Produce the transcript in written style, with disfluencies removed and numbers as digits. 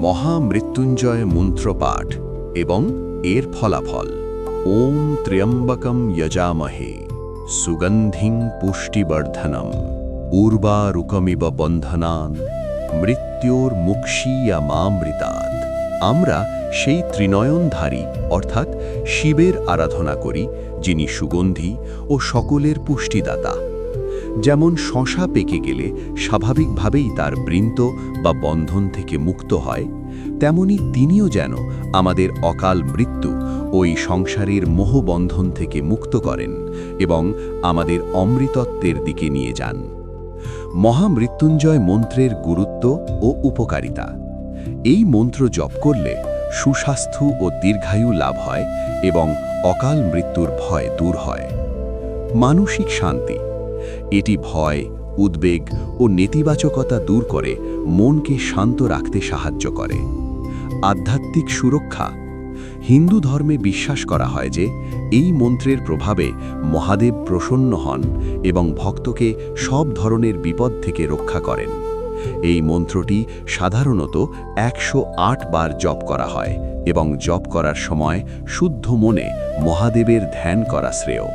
মহামৃত্যুঞ্জয় মন্ত্রপাঠ এবং এর ফলাফল। ওম ত্র্যম্বকম যজামহে সুগন্ধিং পুষ্টিবর্ধনম উর্বারুকমিব বন্ধনান মৃত্যুর্মুক্ষীয়মামৃতাৎ। আমরা সেই ত্রিনয়নধারী অর্থাৎ শিবের আরাধনা করি, যিনি সুগন্ধি ও সকলের পুষ্টিদাতা। যেমন শশা পেকে গেলে স্বাভাবিকভাবেই তার বৃন্ত বা বন্ধন থেকে মুক্ত হয়, তেমনি তিনিও যেন আমাদের অকাল মৃত্যু ওই সংসারের মোহবন্ধন থেকে মুক্ত করেন এবং আমাদের অমৃতত্বের দিকে নিয়ে যান। মহামৃত্যুঞ্জয় মন্ত্রের গুরুত্ব ও উপকারিতা। এই মন্ত্র জপ করলে সুস্বাস্থ্য ও দীর্ঘায়ু লাভ হয় এবং অকাল মৃত্যুর ভয় দূর হয়। মানসিক শান্তি। এটি ভয়, উদ্বেগ ও নেতিবাচকতা দূর করে মনকে শান্ত রাখতে সাহায্য করে। আধ্যাত্মিক সুরক্ষা। হিন্দু ধর্মে বিশ্বাস করা হয় যে এই মন্ত্রের প্রভাবে মহাদেব প্রসন্ন হন এবং ভক্তকে সব ধরনের বিপদ থেকে রক্ষা করেন। এই মন্ত্রটি সাধারণত 108 বার জপ করা হয় এবং জপ করার সময় শুদ্ধ মনে মহাদেবের ধ্যান করা শ্রেয়।